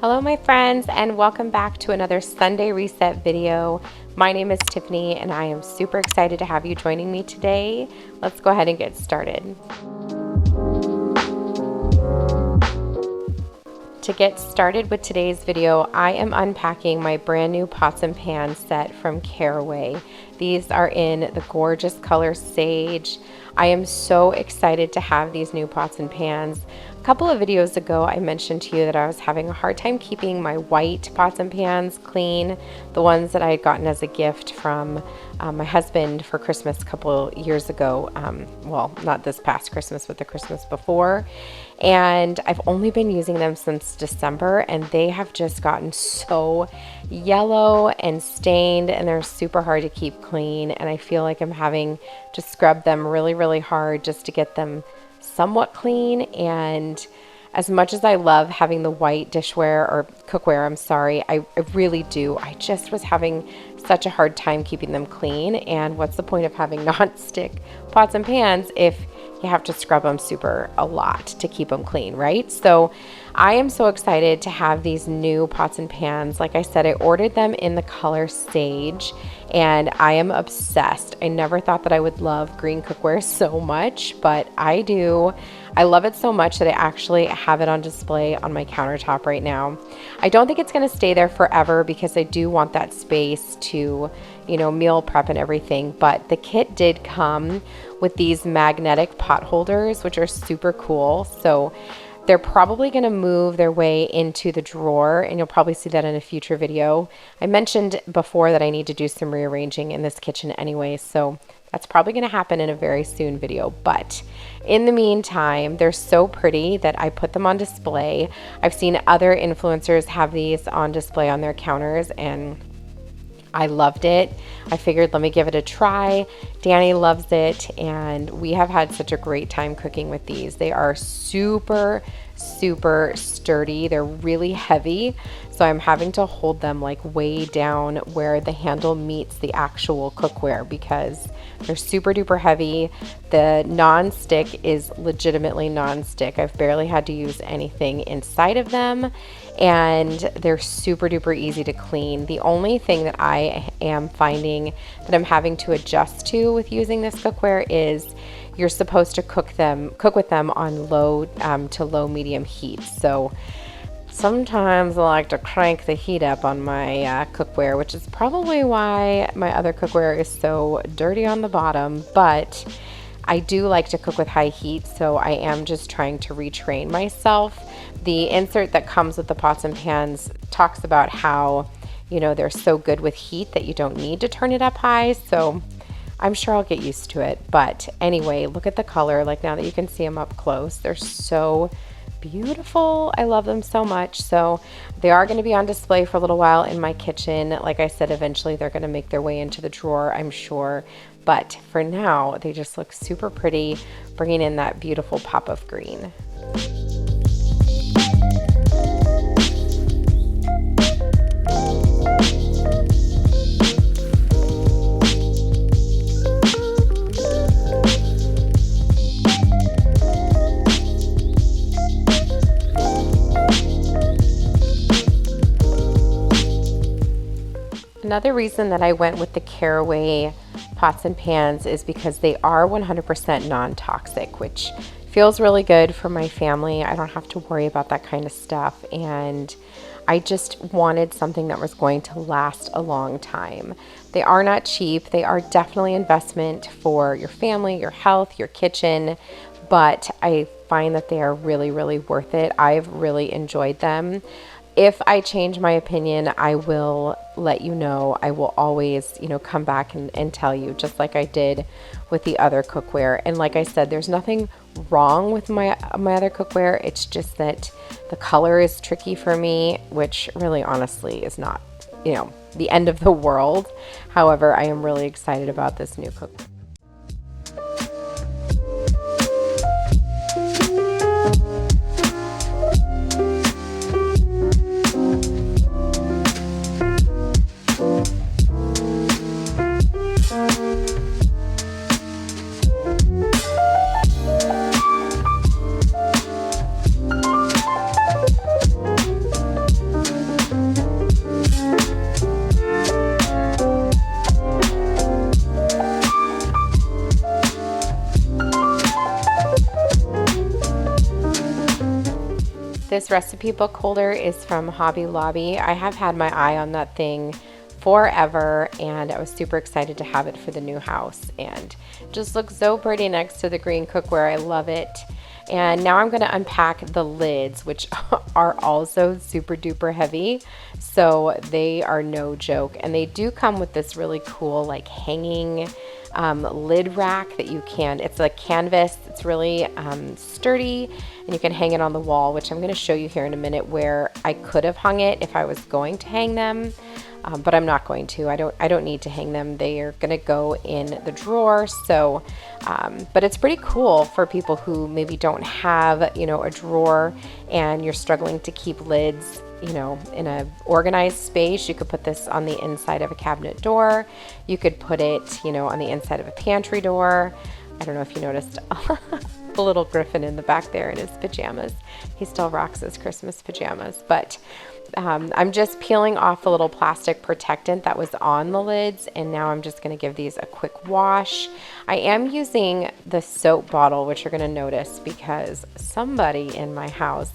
Hello my friends, and welcome back to another Sunday Reset video. My name is Tiffany and I am super excited to have you joining me today. Let's go ahead and get started. To get started with today's video, I am unpacking my brand new pots and pans set from Caraway. These are in the gorgeous color sage. I am so excited to have these new pots and pans. A couple of videos ago, I mentioned to you that I was having a hard time keeping my white pots and pans clean, the ones that I had gotten as a gift from my husband for Christmas a couple years ago. Well, not this past Christmas, but the Christmas before. And I've only been using them since December, and they have just gotten so yellow and stained, and they're super hard to keep clean. And I feel like I'm having to scrub them really hard just to get them somewhat clean. And as much as I love having the white dishware or cookware, I'm sorry, I really do. I just was having such a hard time keeping them clean. And what's the point of having non-stick pots and pans if you have to scrub them a lot to keep them clean, right? So I am so excited to have these new pots and pans. Like I said, I ordered them in the color sage and I am obsessed. I never thought that I would love green cookware so much, but I do. I love it so much that I actually have it on display on my countertop right now. I don't think it's going to stay there forever because I do want that space to, meal prep and everything. But the kit did come with these magnetic pot holders, which are super cool. So they're probably going to move their way into the drawer, and you'll probably see that in a future video. I mentioned before that I need to do some rearranging in this kitchen anyway, so that's probably going to happen in a very soon video. But in the meantime, they're so pretty that I put them on display. I've seen other influencers have these on display on their counters, and I loved it. I figured, let me give it a try. Danny loves it, and we have had such a great time cooking with these. They are super sturdy. They're really heavy, so I'm having to hold them like way down where the handle meets the actual cookware because they're super duper heavy. The non-stick is legitimately non-stick. I've barely had to use anything inside of them, and they're super duper easy to clean. The only thing that I am finding that I'm having to adjust to with using this cookware is you're supposed to cook with them on low to low medium heat. So sometimes I like to crank the heat up on my cookware, which is probably why my other cookware is so dirty on the bottom. But I do like to cook with high heat, so I am just trying to retrain myself. The insert that comes with the pots and pans talks about how, they're so good with heat that you don't need to turn it up high. So I'm sure I'll get used to it. But anyway, look at the color. Like now that you can see them up close, they're so beautiful. I love them so much. So they are going to be on display for a little while in my kitchen. Like I said, eventually they're going to make their way into the drawer, I'm sure. But for now, they just look super pretty, bringing in that beautiful pop of green. Another reason that I went with the Caraway pots and pans is because they are 100% non-toxic, which feels really good for my family. I don't have to worry about that kind of stuff, and I just wanted something that was going to last a long time. They are not cheap. They are definitely investment for your family, your health, your kitchen, but I find that they are really worth it. I've really enjoyed them. If I change my opinion, I will let you know. I will always, come back and tell you, just like I did with the other cookware. And like I said, there's nothing wrong with my other cookware. It's just that the color is tricky for me, which really honestly is not, the end of the world. However, I am really excited about this new cookware. this recipe book holder is from Hobby Lobby. I have had my eye on that thing forever, and I was super excited to have it for the new house, and just looks so pretty next to the green cookware. I love it. And now I'm going to unpack the lids, which are also super duper heavy, so they are no joke. And they do come with this really cool like hanging lid rack that you can, it's like canvas, it's really sturdy, and you can hang it on the wall, which I'm going to show you here in a minute where I could have hung it if I was going to hang them. But I'm not going to. I don't need to hang them. They are going to go in the drawer. So, but it's pretty cool for people who maybe don't have, you know, a drawer and you're struggling to keep lids, you know, in a organized space. You could put this on the inside of a cabinet door. You could put it, you know, on the inside of a pantry door. I don't know if you noticed the little griffin in the back there in his pajamas. He still rocks his Christmas pajamas, but I'm just peeling off the little plastic protectant that was on the lids, and now I'm just going to give these a quick wash. I am using the soap bottle, which you're going to notice because somebody in my house,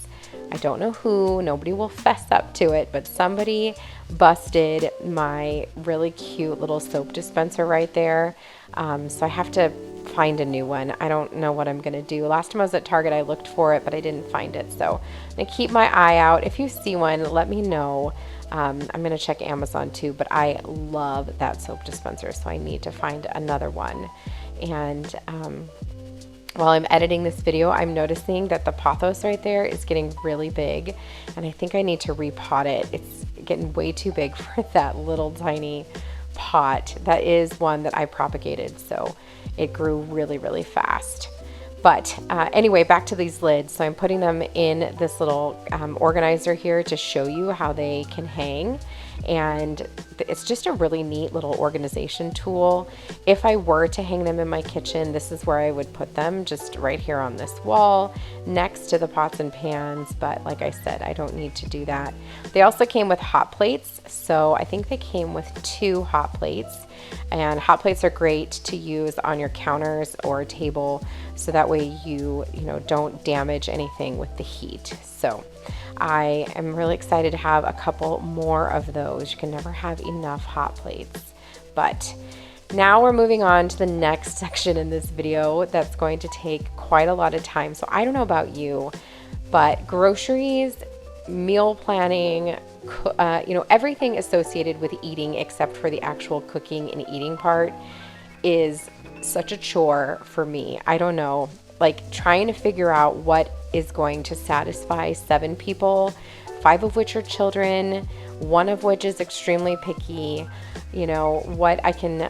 I don't know who, nobody will fess up to it, but somebody busted my really cute little soap dispenser right there. So I have to find a new one. I don't know what I'm going to do. Last time I was at Target, I looked for it, but I didn't find it. So I'm going to keep my eye out. If you see one, let me know. I'm going to check Amazon too, but I love that soap dispenser, so I need to find another one. And while I'm editing this video, I'm noticing that the pothos right there is getting really big, and I think I need to repot it. It's getting way too big for that little tiny pot. That is one that I propagated, so it grew really, really fast. But anyway, back to these lids. So I'm putting them in this little organizer here to show you how they can hang. And it's just a really neat little organization tool. If I were to hang them in my kitchen, this is where I would put them, just right here on this wall next to the pots and pans. But like I said, I don't need to do that. They also came with hot plates. So I think they came with 2 hot plates. And hot plates are great to use on your counters or table, so that way you don't damage anything with the heat. So I am really excited to have a couple more of those. You can never have enough hot plates. But now we're moving on to the next section in this video that's going to take quite a lot of time. So I don't know about you, but groceries, meal planning, everything associated with eating except for the actual cooking and eating part is such a chore for me. I don't know, like trying to figure out what is going to satisfy 7 people, 5 of which are children, 1 of which is extremely picky, what I can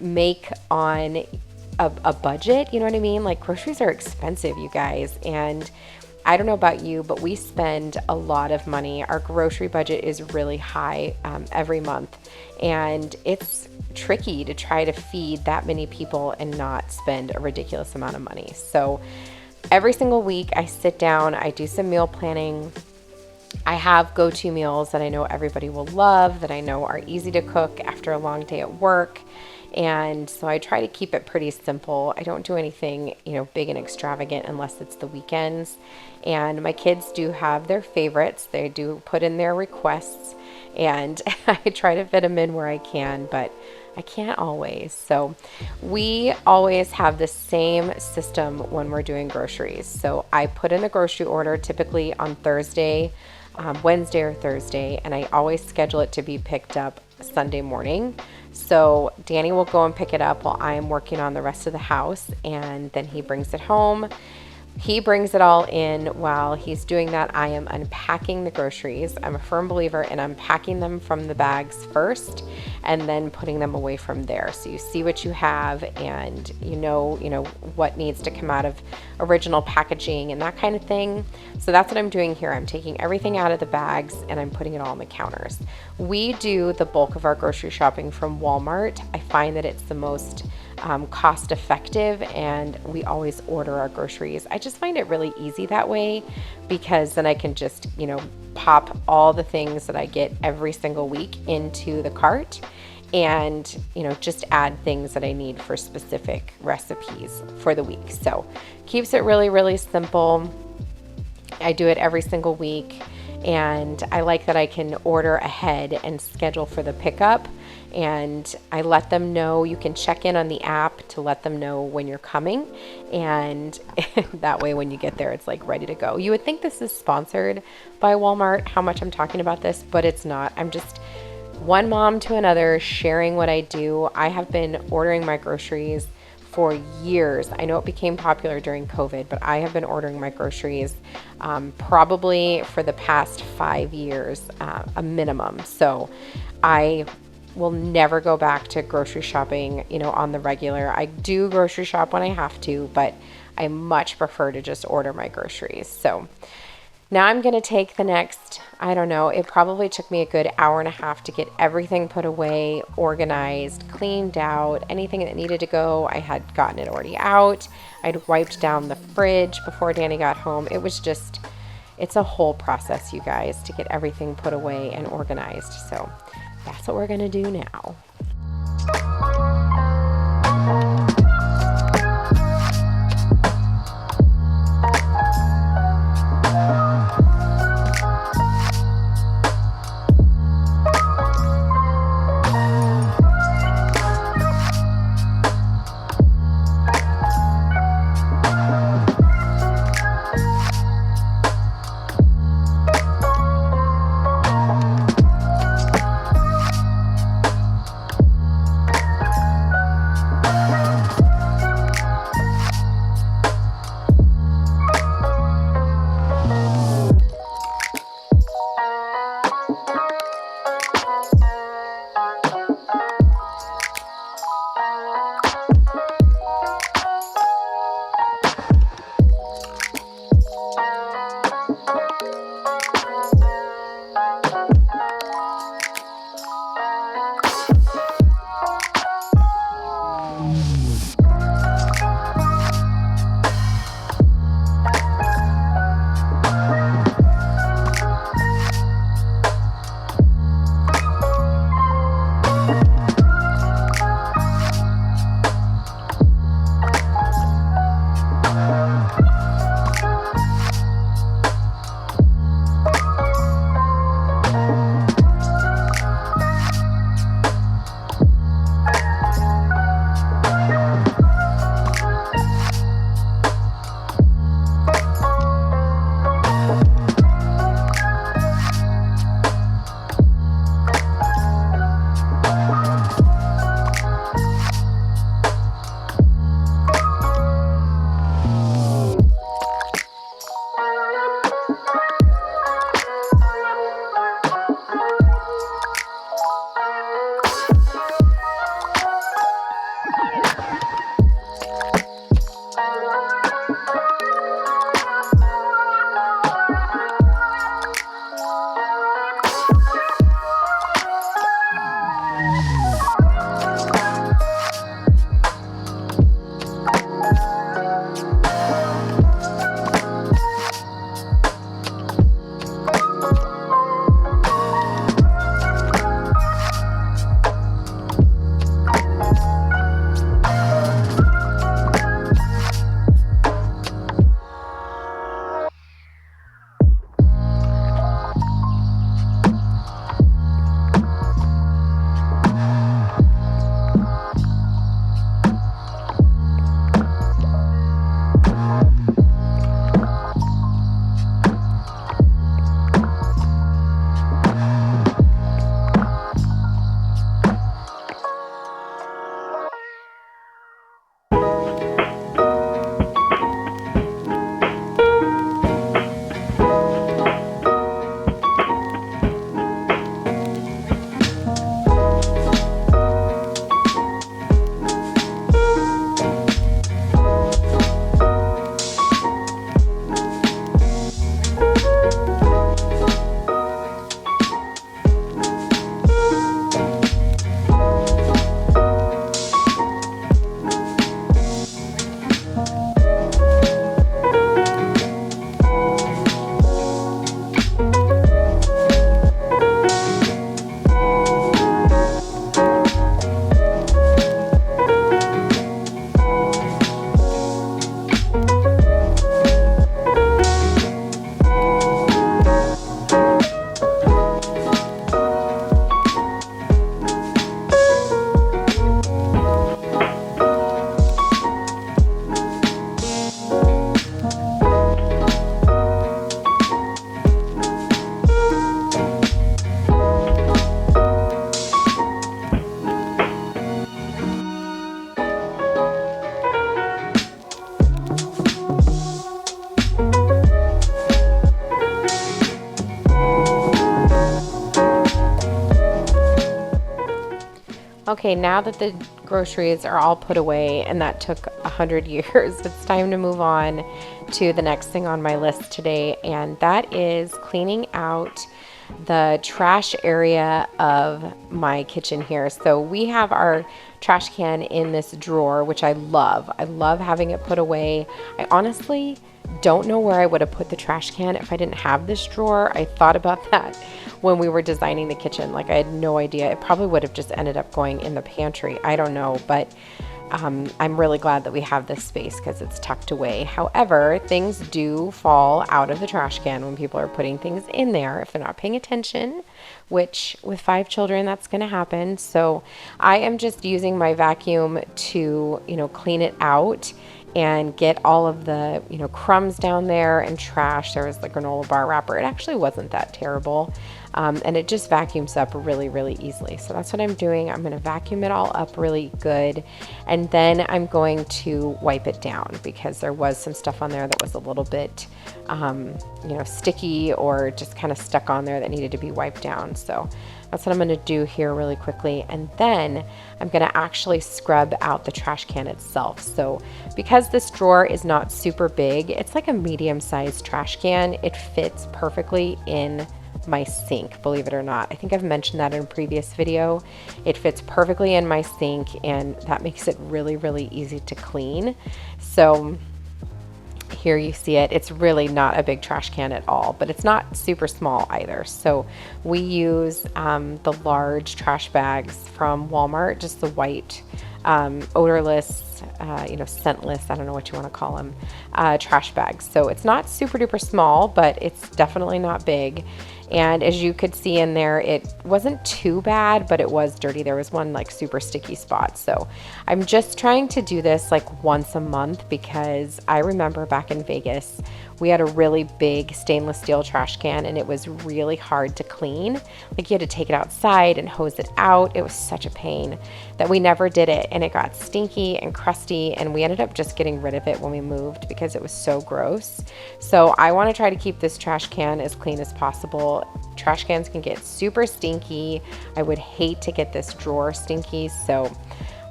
make on a budget, you know what I mean? Like groceries are expensive, you guys, and I don't know about you, but we spend a lot of money. Our grocery budget is really high every month, and it's tricky to try to feed that many people and not spend a ridiculous amount of money. So every single week I sit down, I do some meal planning. I have go-to meals that I know everybody will love, that I know are easy to cook after a long day at work. And so I try to keep it pretty simple. I don't do anything, big and extravagant unless it's the weekends. And my kids do have their favorites. They do put in their requests, and I try to fit them in where I can, but I can't always. So we always have the same system when we're doing groceries. So I put in a grocery order typically on Thursday, Wednesday or Thursday, and I always schedule it to be picked up Sunday morning. So Danny will go and pick it up while I am working on the rest of the house, and then he brings it home. He brings it all in. While he's doing that, I am unpacking the groceries. I'm a firm believer in unpacking them from the bags first and then putting them away from there. So you see what you have, and you know what needs to come out of original packaging and that kind of thing. So that's what I'm doing here. I'm taking everything out of the bags and I'm putting it all on the counters. We do the bulk of our grocery shopping from Walmart. I find that it's the most cost effective, and we always order our groceries. I just find it really easy that way, because then I can just pop all the things that I get every single week into the cart, and just add things that I need for specific recipes for the week. So keeps it really, really simple. I do it every single week, and I like that I can order ahead and schedule for the pickup. And I let them know, you can check in on the app to let them know when you're coming, and that way when you get there it's like ready to go. You would think this is sponsored by Walmart, how much I'm talking about this, but it's not. I'm just one mom to another sharing what I do. I have been ordering my groceries for years. I know it became popular during COVID, but I have been ordering my groceries probably for the past 5 years, a minimum. So I will never go back to grocery shopping, on the regular. I do grocery shop when I have to, but I much prefer to just order my groceries. So now I'm going to take the next, I don't know, it probably took me a good hour and a half to get everything put away, organized, cleaned out. Anything that needed to go, I had gotten it already out. I'd wiped down the fridge before Danny got home. It was just, it's a whole process, you guys, to get everything put away and organized. So that's what we're going to do now. Okay, now that the groceries are all put away, and that took 100 years, it's time to move on to the next thing on my list today, and that is cleaning out the trash area of my kitchen here. So we have our trash can in this drawer, which I love. I love having it put away. I honestly don't know where I would have put the trash can if I didn't have this drawer. I thought about that when we were designing the kitchen. Like, I had no idea. It probably would have just ended up going in the pantry. I don't know, but I'm really glad that we have this space because it's tucked away. However, things do fall out of the trash can when people are putting things in there if they're not paying attention, which with 5 children, that's going to happen. So I am just using my vacuum to, clean it out and get all of the, crumbs down there and trash. There was the granola bar wrapper. It actually wasn't that terrible. And it just vacuums up really, really easily. So that's what I'm doing. I'm going to vacuum it all up really good. And then I'm going to wipe it down because there was some stuff on there that was a little bit, sticky or just kind of stuck on there that needed to be wiped down. So that's what I'm going to do here really quickly. And then I'm going to actually scrub out the trash can itself. So because this drawer is not super big, it's like a medium-sized trash can. It fits perfectly in my sink, believe it or not. I think I've mentioned that in a previous video. It fits perfectly in my sink, and that makes it really, really easy to clean. So here you see it. It's really not a big trash can at all, but it's not super small either. So we use the large trash bags from Walmart, just the white, odorless, scentless, I don't know what you want to call them, trash bags. So it's not super duper small, but it's definitely not big. And as you could see in there, it wasn't too bad, but it was dirty. There was one like super sticky spot. So I'm just trying to do this like once a month because I remember back in Vegas, we had a really big stainless steel trash can and it was really hard to clean. Like, you had to take it outside and hose it out. It was such a pain that we never did it, and it got stinky and crusty, and we ended up just getting rid of it when we moved because it was so gross. So I want to try to keep this trash can as clean as possible. Trash cans can get super stinky. I would hate to get this drawer stinky, so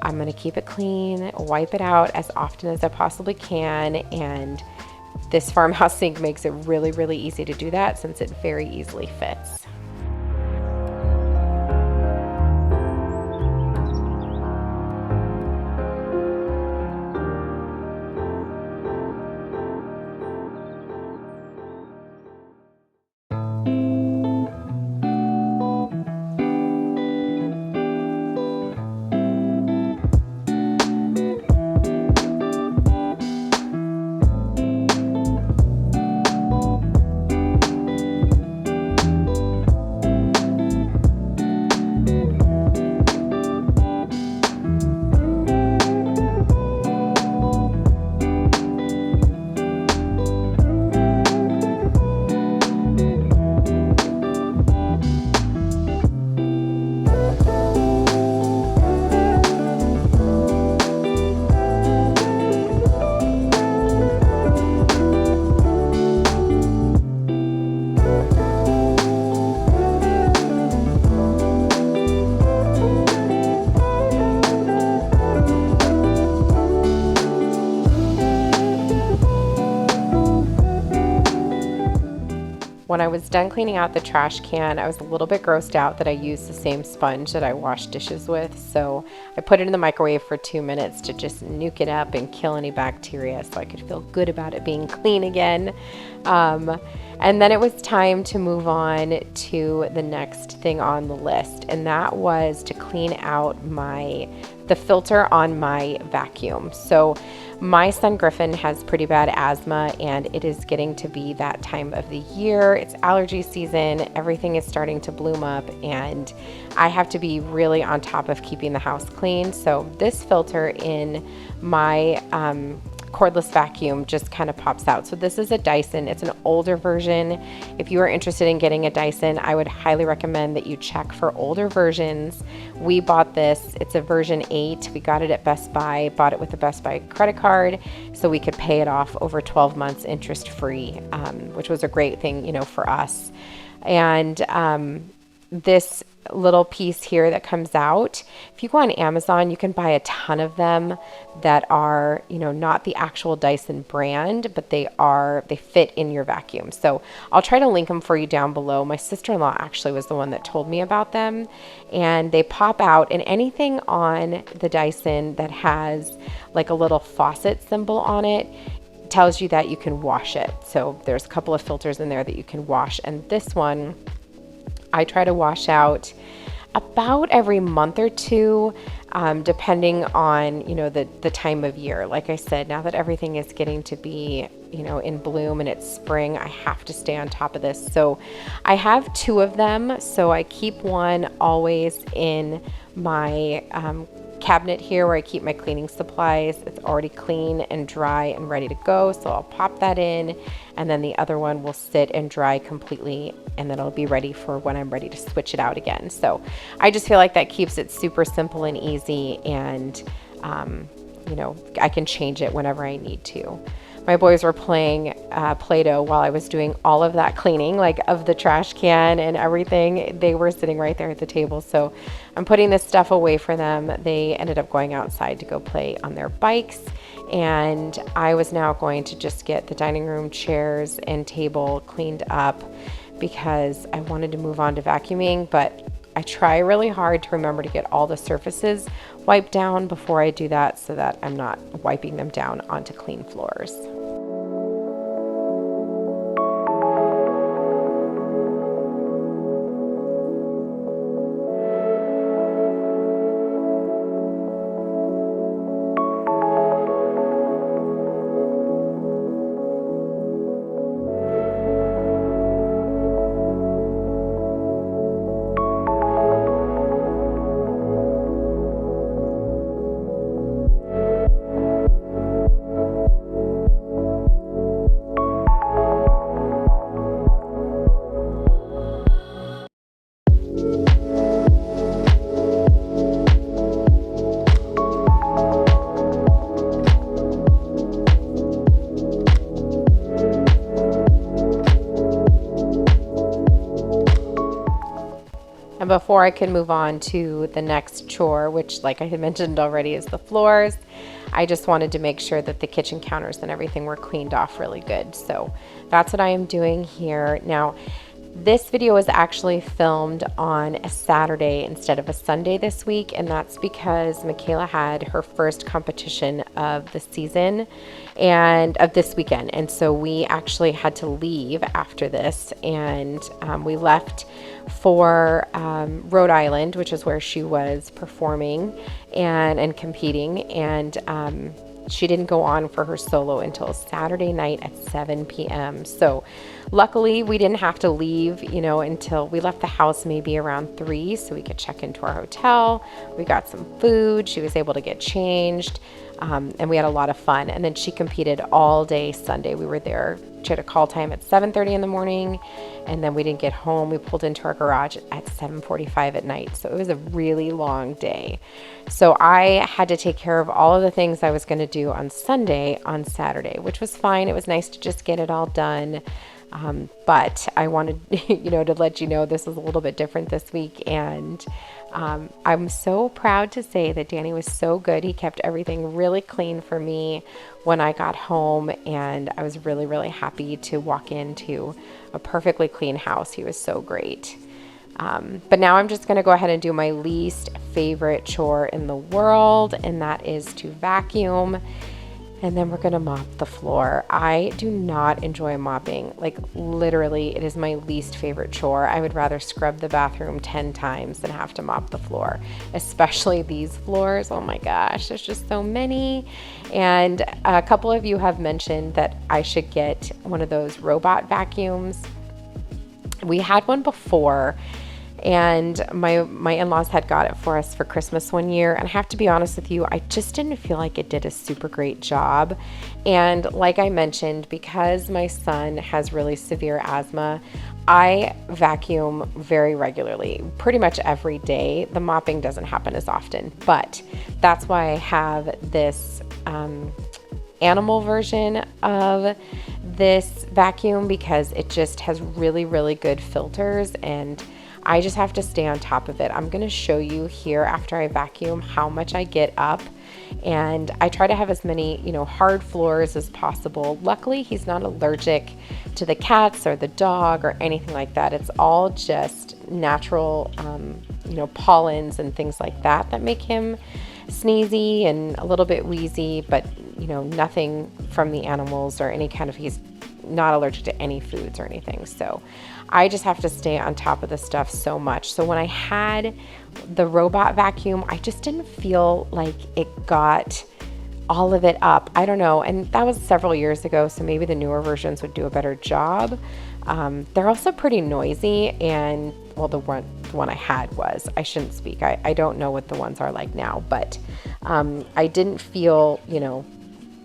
I'm going to keep it clean, wipe it out as often as I possibly can, and this Farmhouse sink makes it really, really easy to do that since it very easily fits. When I was done cleaning out the trash can, I was a little bit grossed out that I used the same sponge that I wash dishes with. So I put it in the microwave for 2 minutes to just nuke it up and kill any bacteria so I could feel good about it being clean again. And then it was time to move on to the next thing on the list, and that was to clean out the filter on my vacuum. So my son Griffin has pretty bad asthma, and it is getting to be that time of the year. It's allergy season. Everything is starting to bloom up, and I have to be really on top of keeping the house clean. So this filter in my cordless vacuum just kind of pops out. So this is a Dyson. It's an older version. If you are interested in getting a Dyson, I would highly recommend that you check for older versions. We bought this. It's a version 8. We got it at Best Buy, bought it with a Best Buy credit card so we could pay it off over 12 months interest free, which was a great thing, for us. And this little piece here that comes out. If you go on Amazon, you can buy a ton of them that are, you know, not the actual Dyson brand, but they fit in your vacuum. So I'll try to link them for you down below. My sister-in-law actually was the one that told me about them, and they pop out, and anything on the Dyson that has like a little faucet symbol on it tells you that you can wash it. So there's a couple of filters in there that you can wash, and this one I try to wash out about every month or two, depending on, you know, the time of year. Like I said, now that everything is getting to be, you know, in bloom and it's spring, I have to stay on top of this. So I have two of them. So I keep one always in my cabinet here where I keep my cleaning supplies. It's already clean and dry and ready to go, so I'll pop that in, and then the other one will sit and dry completely, and then it'll be ready for when I'm ready to switch it out again. So I just feel like that keeps it super simple and easy, and you know, I can change it whenever I need to. My boys were playing Play-Doh while I was doing all of that cleaning, like of the trash can and everything. They were sitting right there at the table. So I'm putting this stuff away for them. They ended up going outside to go play on their bikes. And I was now going to just get the dining room chairs and table cleaned up because I wanted to move on to vacuuming, but I try really hard to remember to get all the surfaces wiped down before I do that so that I'm not wiping them down onto clean floors. And before I can move on to the next chore, which like I had mentioned already is the floors, I just wanted to make sure that the kitchen counters and everything were cleaned off really good. So that's what I am doing here. Now, this video was actually filmed on a Saturday instead of a Sunday this week, and that's because Michaela had her first competition of the season and of this weekend, and so we actually had to leave after this, and we left for Rhode Island, which is where she was performing and competing, and she didn't go on for her solo until Saturday night at 7 p.m. So luckily we didn't have to leave, you know, until we left the house maybe around 3 so we could check into our hotel. We got some food. She was able to get changed. And we had a lot of fun. And then she competed all day Sunday. We were there. She had a call time at 7:30 in the morning, and then we didn't get home. We pulled into our garage at 7:45 at night. So it was a really long day. So I had to take care of all of the things I was going to do on Sunday on Saturday, which was fine. It was nice to just get it all done. But I wanted, you know, to let you know this was a little bit different this week, and I'm so proud to say that Danny was so good. He kept everything really clean for me when I got home, and I was really, really happy to walk into a perfectly clean house. He was so great. But now I'm just going to go ahead and do my least favorite chore in the world, and that is to vacuum. And then we're going to mop the floor. I do not enjoy mopping. Like literally, it is my least favorite chore. I would rather scrub the bathroom 10 times than have to mop the floor, especially these floors. Oh my gosh, there's just so many. And a couple of you have mentioned that I should get one of those robot vacuums. We had one before, and my in-laws had got it for us for Christmas one year, and I have to be honest with you, I just didn't feel like it did a super great job. And like I mentioned, because my son has really severe asthma, I vacuum very regularly, pretty much every day. The mopping doesn't happen as often, but that's why I have this animal version of this vacuum, because it just has really, really good filters, and I just have to stay on top of it. I'm going to show you here after I vacuum how much I get up, and I try to have as many, you know, hard floors as possible. Luckily, he's not allergic to the cats or the dog or anything like that. It's all just natural, you know, pollens and things like that that make him sneezy and a little bit wheezy, but, you know, nothing from the animals or any kind of, he's not allergic to any foods or anything. So I just have to stay on top of this stuff so much. So when I had the robot vacuum, I just didn't feel like it got all of it up. I don't know. And that was several years ago, so maybe the newer versions would do a better job. They're also pretty noisy, and well, the one I had was, I shouldn't speak. I don't know what the ones are like now, but I didn't feel, you know,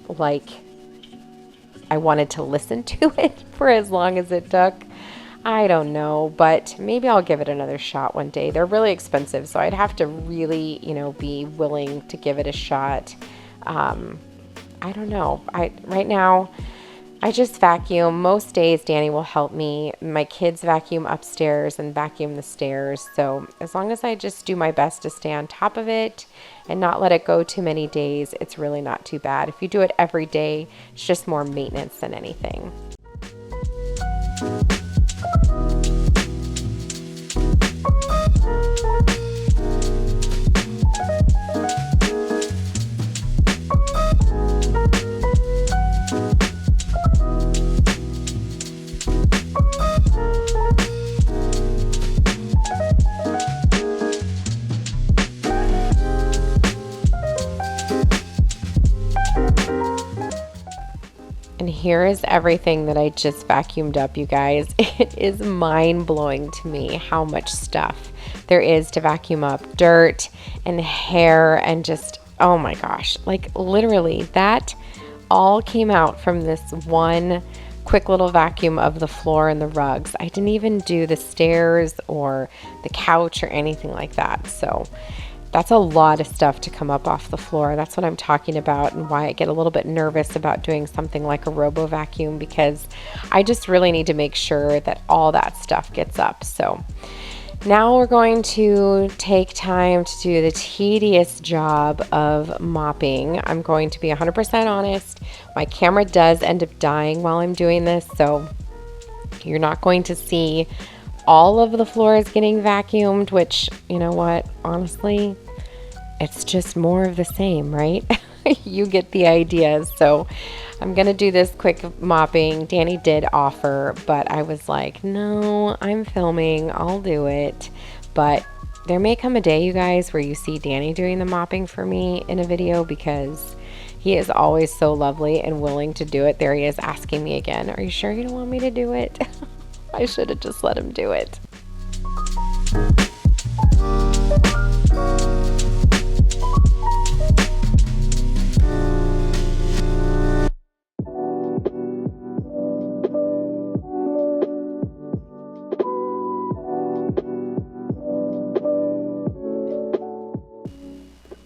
like I wanted to listen to it for as long as it took. I don't know, but maybe I'll give it another shot one day. They're really expensive, so I'd have to really, you know, be willing to give it a shot. I don't know. Right now, I just vacuum. Most days, Danny will help me. My kids vacuum upstairs and vacuum the stairs. So as long as I just do my best to stay on top of it and not let it go too many days, it's really not too bad. If you do it every day, it's just more maintenance than anything. And here is everything that I just vacuumed up, you guys. It is mind-blowing to me how much stuff there is to vacuum up. Dirt and hair and just, oh my gosh, like literally that all came out from this one quick little vacuum of the floor and the rugs. I didn't even do the stairs or the couch or anything like that. So that's a lot of stuff to come up off the floor. That's what I'm talking about, and why I get a little bit nervous about doing something like a robo vacuum, because I just really need to make sure that all that stuff gets up. So now we're going to take time to do the tedious job of mopping. I'm going to be 100% honest. My camera does end up dying while I'm doing this, so you're not going to see all of the floors getting vacuumed, which, you know what, honestly, it's just more of the same, right? You get the idea. So I'm gonna do this quick mopping. Danny did offer, but I was like, no, I'm filming, I'll do it. But there may come a day, you guys, where you see Danny doing the mopping for me in a video, because he is always so lovely and willing to do it. There he is asking me again, are you sure you don't want me to do it? I should have just let him do it.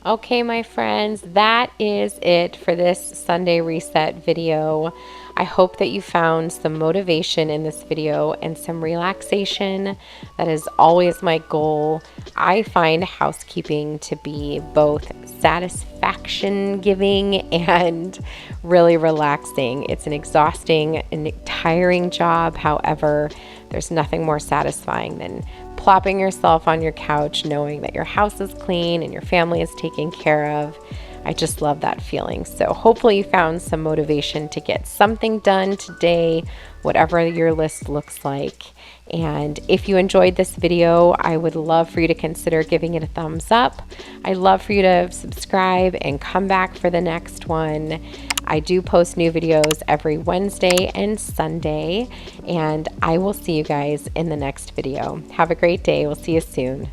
Okay, my friends, that is it for this Sunday reset video. I hope that you found some motivation in this video and some relaxation. That is always my goal. I find housekeeping to be both satisfaction giving and really relaxing. It's an exhausting and tiring job. However, there's nothing more satisfying than plopping yourself on your couch knowing that your house is clean and your family is taken care of. I just love that feeling. So hopefully you found some motivation to get something done today, whatever your list looks like. And if you enjoyed this video, I would love for you to consider giving it a thumbs up. I'd love for you to subscribe and come back for the next one. I do post new videos every Wednesday and Sunday, and I will see you guys in the next video. Have a great day. We'll see you soon.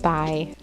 Bye.